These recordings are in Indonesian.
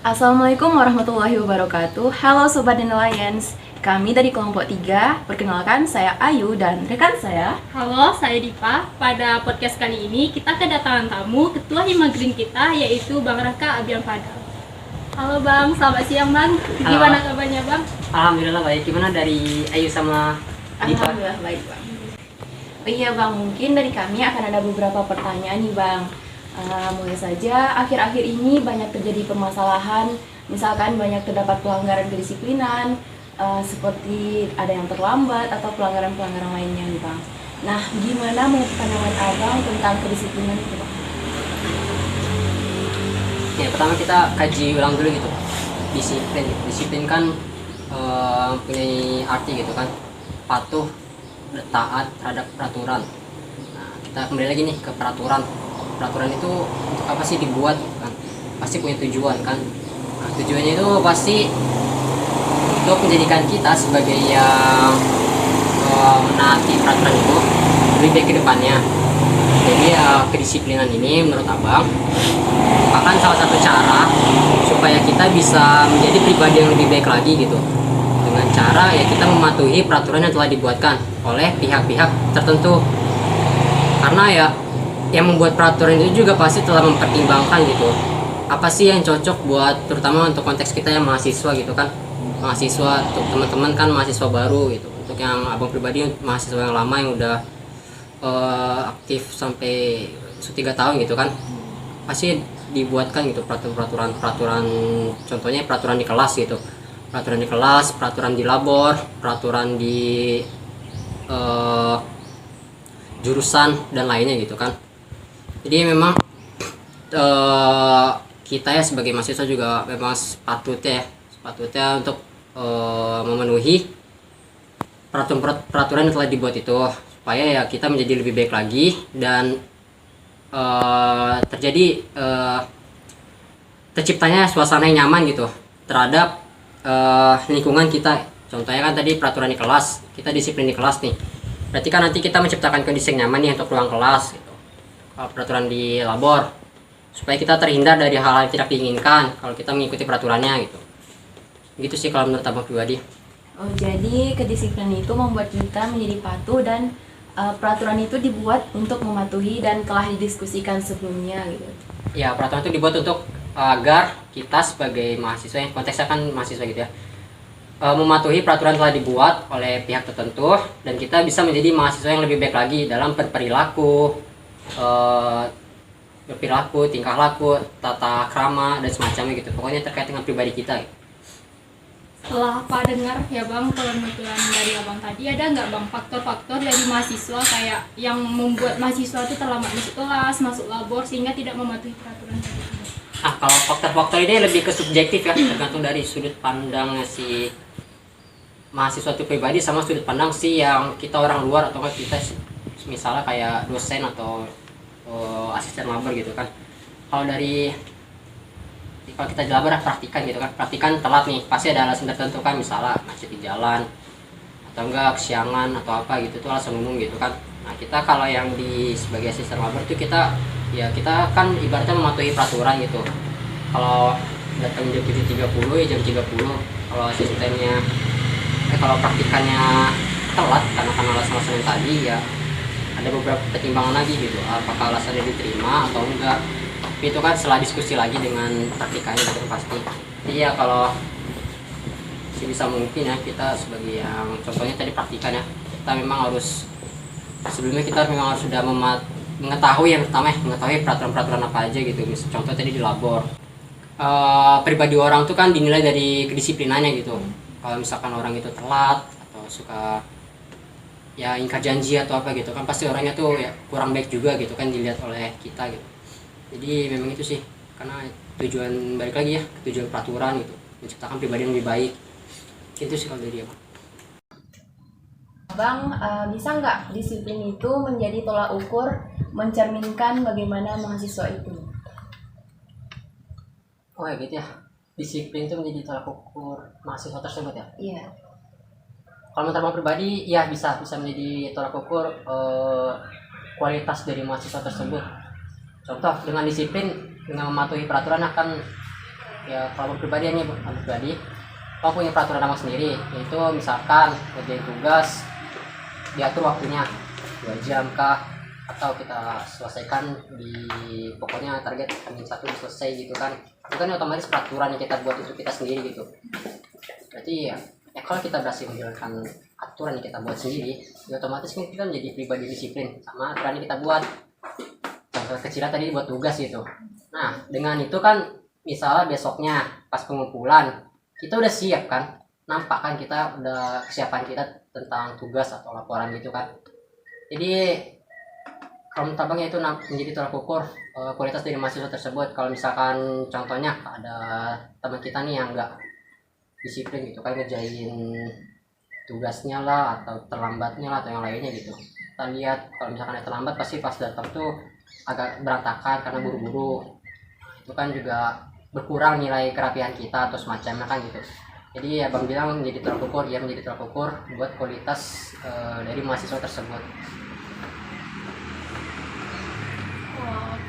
Assalamualaikum warahmatullahi wabarakatuh. Halo Sobat Alliance, kami dari kelompok 3. Perkenalkan, saya Ayu dan rekan saya. Halo, saya Dipa. Pada podcast kali ini kita kedatangan tamu Ketua Hima Green kita, yaitu Bang Raka Abian Fadal. Halo Bang, selamat siang Bang. Gimana kabarnya Bang? Alhamdulillah baik. Gimana dari Ayu sama Dipa? Alhamdulillah baik Bang. Oh iya Bang, mungkin dari kami akan ada beberapa pertanyaan nih Bang. Mulai saja, akhir-akhir ini banyak terjadi permasalahan, misalkan banyak terdapat pelanggaran kedisiplinan, seperti ada yang terlambat atau pelanggaran-pelanggaran lainnya nih Bang. Nah, gimana menurut pandangan Abang tentang kedisiplinan itu Bang? Ya, pertama kita kaji ulang dulu gitu. Disiplin. Disiplin kan punya arti gitu kan. Patuh, taat terhadap peraturan. Nah, kita kembali lagi nih ke peraturan. Peraturan itu untuk apa sih dibuat kan? Pasti punya tujuan kan. Nah, tujuannya itu pasti untuk menjadikan kita sebagai yang menaati peraturan itu lebih baik ke depannya. Jadi kedisiplinan ini menurut Abang merupakan salah satu cara supaya kita bisa menjadi pribadi yang lebih baik lagi gitu, dengan cara ya kita mematuhi peraturan yang telah dibuatkan oleh pihak-pihak tertentu. Karena ya yang membuat peraturan itu juga pasti telah mempertimbangkan gitu, apa sih yang cocok buat, terutama untuk konteks kita yang mahasiswa gitu kan. Mahasiswa, untuk teman-teman kan mahasiswa baru gitu, untuk yang Abang pribadi mahasiswa yang lama yang udah aktif sampai 3 tahun gitu kan, pasti dibuatkan gitu peraturan contohnya peraturan di kelas gitu, peraturan di kelas, peraturan di labor, peraturan di jurusan dan lainnya gitu kan. Jadi memang kita ya sebagai mahasiswa juga memang sepatutnya untuk memenuhi peraturan yang telah dibuat itu, supaya ya kita menjadi lebih baik lagi dan terciptanya suasana yang nyaman gitu terhadap lingkungan kita. Contohnya kan tadi peraturan di kelas, kita disiplin di kelas nih, berarti kan nanti kita menciptakan kondisi yang nyaman nih untuk ruang kelas gitu. Kalau peraturan di labor, supaya kita terhindar dari hal-hal yang tidak diinginkan kalau kita mengikuti peraturannya gitu sih kalau menurut Abang pribadi. Oh, jadi kedisiplinan itu membuat kita menjadi patuh dan peraturan itu dibuat untuk mematuhi dan telah didiskusikan sebelumnya gitu. Ya, peraturan itu dibuat untuk agar kita sebagai mahasiswa, yang konteksnya kan mahasiswa gitu ya, mematuhi peraturan telah dibuat oleh pihak tertentu, dan kita bisa menjadi mahasiswa yang lebih baik lagi dalam berperilaku, tingkah laku, tata krama dan semacamnya gitu. Pokoknya terkait dengan pribadi kita gitu. Setelah apa dengar ya Bang penuturan dari Abang tadi, ada nggak Bang faktor-faktor dari mahasiswa kayak yang membuat mahasiswa itu terlambat masuk kelas, masuk labor sehingga tidak mematuhi peraturan tadi? Nah, kalau faktor-faktor ini lebih ke subjektif ya, tergantung dari sudut pandangnya si mahasiswa itu pribadi sama sudut pandang si yang kita orang luar, atau kita misalnya kayak dosen atau asisten labor gitu kan. Kalau kita di labor praktikan gitu kan, praktikan telat nih, pasti ada alasan tertentu kan, misalnya macet di jalan atau enggak kesiangan atau apa gitu, tuh alasan umum gitu kan. Nah, kita kalau yang sebagai asisten labor tuh kita kan ibaratnya mematuhi peraturan gitu. Kalau datang jam 7.30 ya jam 30. Kalau asistennya kalau praktikannya telat karena alasan-alasan yang tadi, ya ada beberapa pertimbangan lagi gitu, apakah alasannya diterima atau enggak. Tapi itu kan setelah diskusi lagi dengan praktikannya gitu pasti. Jadi ya kalau sebisa mungkin ya kita sebagai yang contohnya tadi praktikan ya, kita memang harus sebelumnya kita memang harus sudah mengetahui, yang pertama mengetahui peraturan-peraturan apa aja gitu. Contoh tadi di labor, pribadi orang tuh kan dinilai dari kedisiplinannya gitu. Kalau misalkan orang itu telat atau suka ya ingkar janji atau apa gitu kan, pasti orangnya tuh ya kurang baik juga gitu kan dilihat oleh kita gitu. Jadi memang itu sih, karena tujuan, balik lagi ya, tujuan peraturan gitu, menciptakan pribadi yang lebih baik. Itu sih kalau dari Abang. Bang, bisa nggak disiplin itu menjadi tolak ukur mencerminkan bagaimana mahasiswa itu? Oh ya gitu ya, disiplin itu menjadi tolak ukur mahasiswa tersebut ya. Iya. Kalau menurut Abang pribadi, ya bisa menjadi tolak ukur kualitas dari mahasiswa tersebut. Contoh, dengan disiplin, dengan mematuhi peraturan akan ya kalau pribadi ini pribadi Abang punya peraturan Abang sendiri, yaitu misalkan ngerjain tugas diatur waktunya 2 jam kah, atau kita selesaikan di pokoknya target Hamin 1 selesai gitu kan. Itu kan otomatis peraturan yang kita buat untuk kita sendiri gitu. Berarti ya kalau kita berhasil menjalankan aturan yang kita buat sendiri, ya otomatis kan kita menjadi pribadi disiplin sama aturan yang kita buat. Contoh kecilnya tadi buat tugas gitu. Nah dengan itu kan misalnya besoknya pas pengumpulan kita udah siap kan, nampak kan kita udah kesiapan kita tentang tugas atau laporan gitu kan. Jadi kalau menurut abang itu menjadi tolak ukur kualitas dari mahasiswa tersebut. Kalau misalkan contohnya ada teman kita nih yang nggak disiplin gitu kan, ngerjain tugasnya lah atau terlambatnya lah atau yang lainnya gitu, kita lihat kalau misalkan ada terlambat pasti pas datang tuh agak berantakan karena buru-buru. Itu kan juga berkurang nilai kerapian kita atau semacamnya kan gitu. Jadi abang bilang menjadi tolak ukur, ya menjadi tolak ukur buat kualitas dari mahasiswa tersebut.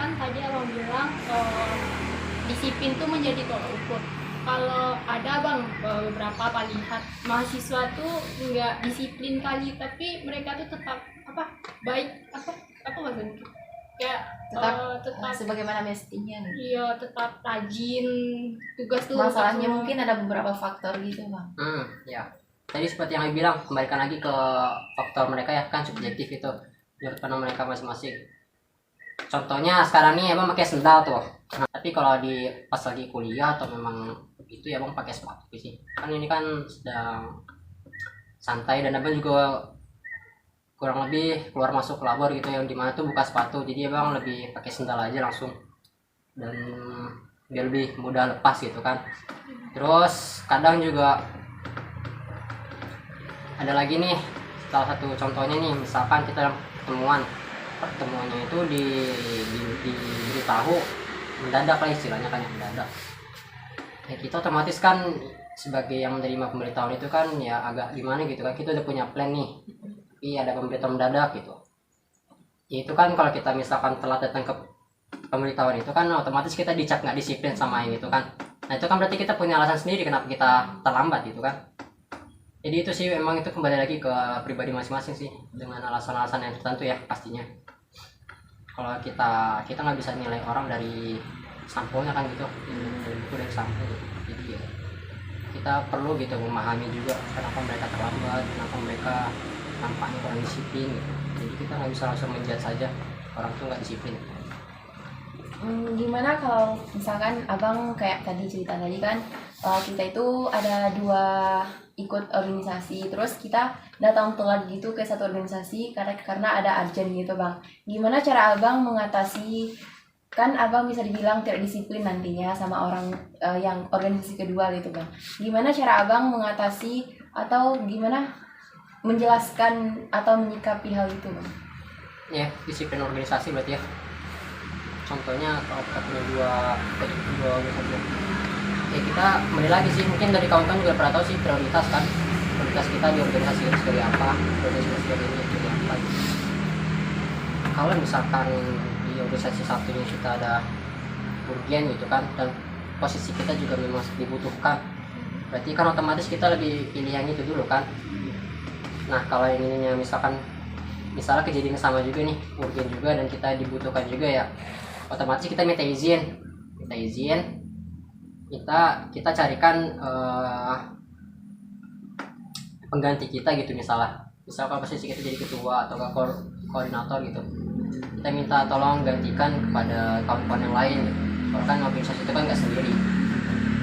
Kan tadi abang bilang disiplin tuh menjadi tolak ukur. Kalau ada bang beberapa apa lihat mahasiswa tuh nggak disiplin kali, tapi mereka tuh tetap baik maksudnya kayak tetap sebagaimana mestinya gitu. iya tetap rajin tugas tuh. Masalahnya mungkin ada beberapa faktor gitu bang. Ya tadi seperti yang Abi bilang, kembalikan lagi ke faktor mereka ya kan, subjektif itu menurut pandang mereka masing-masing. Contohnya sekarang nih abang pakai sendal tuh, tapi kalau di pas lagi kuliah atau memang itu ya abang pakai sepatu sih, kan ini kan sedang santai dan abang juga kurang lebih keluar masuk labor gitu yang dimana tuh buka sepatu, jadi abang lebih pakai sendal aja langsung dan biar lebih mudah lepas gitu kan. Terus kadang juga ada lagi nih salah satu contohnya nih, misalkan kita pertemuannya itu diberitahu mendadak lah istilahnya kan, yang mendadak ya kita otomatis kan sebagai yang menerima pemberitahuan itu kan ya agak gimana gitu kan, kita udah punya plan nih tapi ada pemberitahuan mendadak gitu ya. Itu kan kalau kita misalkan telat datang ke pemberitahuan itu kan otomatis kita dicap nggak disiplin sama yang itu kan. Nah itu kan berarti kita punya alasan sendiri kenapa kita terlambat gitu kan. Jadi itu sih memang itu kembali lagi ke pribadi masing-masing sih, dengan alasan-alasan yang tertentu ya pastinya. Kalau kita nggak bisa nilai orang dari sampulnya kan gitu, dari buku dari sampul gitu. Jadi ya kita perlu gitu memahami juga kenapa mereka terlambat, kenapa mereka nampaknya kurang disiplin gitu. Jadi kita nggak bisa langsung menjudge saja orang tuh nggak disiplin. Gimana kalau misalkan abang kayak tadi cerita tadi kan, kita itu ada 2 ikut organisasi, terus kita datang telat gitu ke satu organisasi karena ada urgent gitu bang. Gimana cara abang mengatasi, kan abang bisa dibilang tidak disiplin nantinya sama orang yang organisasi kedua gitu bang. Gimana cara abang mengatasi atau gimana menjelaskan atau menyikapi hal itu bang? Ya disiplin organisasi berarti ya. Contohnya kalau kita punya dua organisasi ya kita kembali lagi sih, mungkin dari kawan-kawan juga pernah tahu sih prioritas kita di organisasi ini sebagai apa, organisasi ini sebagai apa. Kalau misalkan di organisasi satu ini kita ada urgen gitu kan, dan posisi kita juga memang dibutuhkan, berarti kan otomatis kita lebih pilih yang itu dulu kan. Nah kalau yang ininya misalnya kejadian sama juga nih, urgen juga dan kita dibutuhkan juga ya, otomatis kita minta izin, kita carikan pengganti kita gitu. Misalkan posisi kita jadi ketua atau koordinator gitu, kita minta tolong gantikan kepada kawan-kawan yang lain gitu. Kalau kan organisasi itu kan nggak sendiri,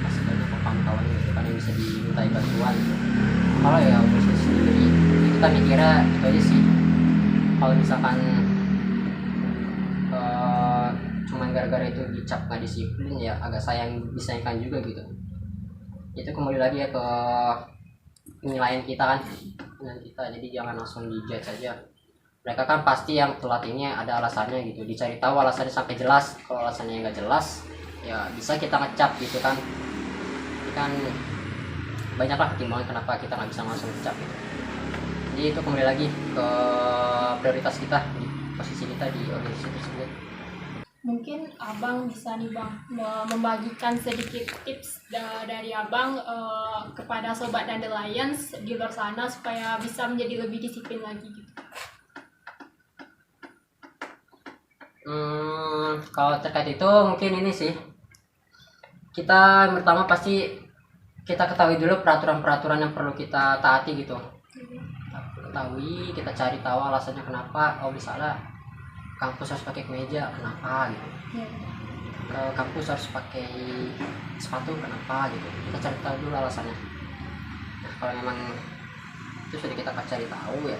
pasti banyak kawan-kawan gitu kan yang bisa dimintai bantuan gitu. Kalau ya organisasi sendiri kita mikirnya itu aja sih. Kalau misalkan cuman gara-gara itu dicap nggak disiplin ya agak disayangkan juga gitu. Itu kembali lagi ya ke penilaian kita kan, jadi jangan langsung dijudge saja. Mereka kan pasti yang telat ini ada alasannya gitu, dicari tahu alasannya sampai jelas. Kalau alasannya nggak jelas ya bisa kita ngecap gitu kan. Jadi kan banyaklah pertimbangan kenapa kita nggak bisa langsung ngecap gitu. Jadi itu kembali lagi ke prioritas kita, di posisi kita di organisasi tersebut. Mungkin abang bisa nih bang membagikan sedikit tips dari abang kepada sobat Dandelions di luar sana supaya bisa menjadi lebih disiplin lagi gitu. Kalau terkait itu mungkin ini sih, kita pertama pasti kita ketahui dulu peraturan-peraturan yang perlu kita taati gitu. Kita ketahui, kita cari tahu alasannya kenapa. Oh misalnya kampus harus pakai kemeja, kenapa gitu. Ke kampus harus pakai sepatu, kenapa gitu. Kita cari tahu dulu alasannya. Nah kalau memang itu sudah kita cari tahu ya,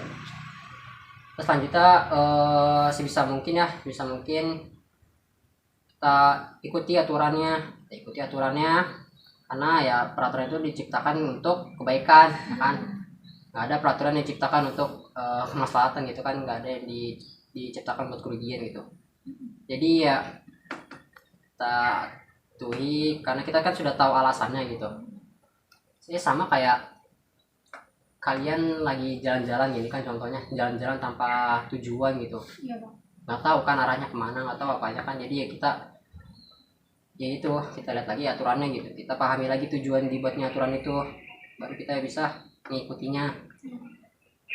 terus selanjutnya sebisa mungkin kita ikuti aturannya, karena ya peraturan itu diciptakan untuk kebaikan, kan nggak ada peraturan yang diciptakan untuk kemaslahatan gitu kan, nggak ada yang diciptakan buat kerugian gitu. Jadi ya kita tuhi karena kita kan sudah tahu alasannya gitu. Jadi sama kayak kalian lagi jalan-jalan gini kan, contohnya jalan-jalan tanpa tujuan gitu, Iya bang. nggak tahu kan arahnya kemana, nggak tahu apanya kan. Jadi ya kita lihat lagi aturannya gitu, kita pahami lagi tujuan dibuatnya aturan itu, baru kita bisa mengikutinya.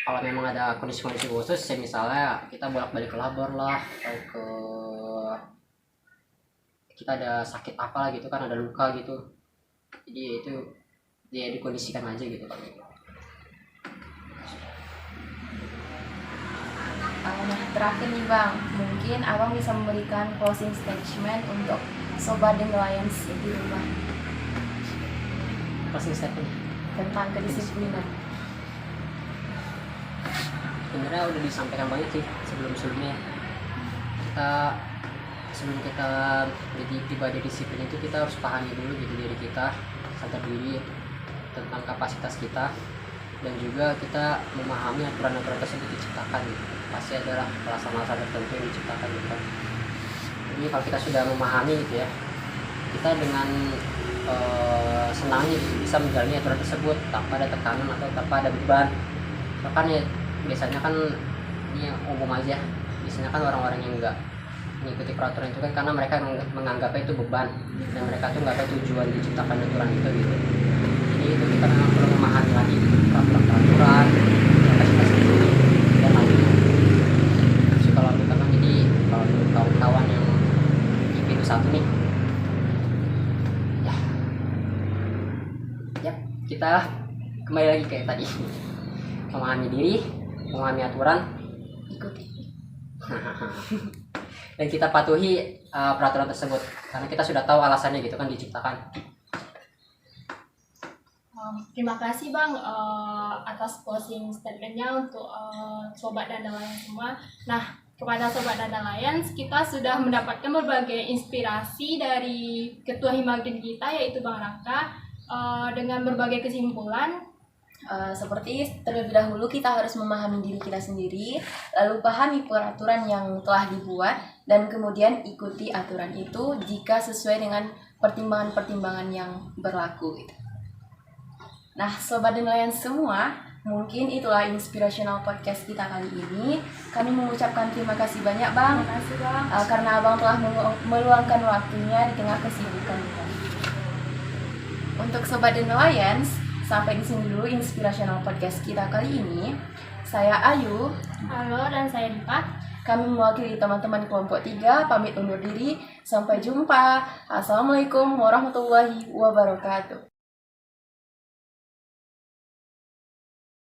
Kalau memang ada kondisi-kondisi khusus ya, misalnya kita bolak-balik ke labor lah, atau kita ada sakit apa gitu kan, ada luka gitu, jadi itu dia dikondisikan aja gitu kan. Nah, terakhir nih Bang, mungkin Abang bisa memberikan closing statement untuk Sobat Dandelions di rumah Closing statement tentang kedisiplinan. sebenarnya udah disampaikan banyak sih sebelumnya. Sebelum kita beribadah disiplin itu, kita harus pahami dulu gitu diri kita, sadar diri tentang kapasitas kita, dan juga kita memahami aturan-aturan tersebut diciptakan gitu. Pasti adalah alasan-alasan tertentu yang diciptakan gitu kan. Jadi kalau kita sudah memahami gitu ya, kita dengan senangnya gitu bisa menjalani aturan tersebut tanpa ada tekanan atau tanpa ada beban. Bahkan ya biasanya kan ini umum aja, biasanya kan orang-orang yang enggak mengikuti peraturan itu kan karena mereka menganggapnya itu beban, dan mereka tuh nggak tahu tujuan diciptakan aturan itu gitu. Jadi itu kita memang perlu memahami lagi gitu, peraturan kapasitas itu dan lainnya. Terus kalau kita kan, jadi kalau kawan-kawan yang di pintu satu nih ya kita kembali lagi kayak tadi, memahami diri, memahami aturan, Ikuti. dan kita patuhi peraturan tersebut karena kita sudah tahu alasannya gitu kan diciptakan. Terima kasih bang atas closing statementnya untuk sobat Dandelions semua. Nah, kepada sobat Dandelions, kita sudah mendapatkan berbagai inspirasi dari ketua Himagrin kita yaitu Bang Raka dengan berbagai kesimpulan. Seperti terlebih dahulu kita harus memahami diri kita sendiri, lalu pahami peraturan yang telah dibuat, dan kemudian ikuti aturan itu jika sesuai dengan pertimbangan-pertimbangan yang berlaku gitu. Nah, Sobat Dandelions semua, mungkin itulah inspirational podcast kita kali ini. Kami mengucapkan terima kasih banyak Bang. Terima kasih bang. Karena Abang telah meluangkan waktunya di tengah kesibukan kita. Untuk Sobat Dandelions, sampai di sini dulu inspirational podcast kita kali ini. Saya Ayu. Halo, dan saya Dipa. Kami mewakili teman-teman kelompok 3 pamit undur diri. Sampai jumpa. Assalamualaikum warahmatullahi wabarakatuh.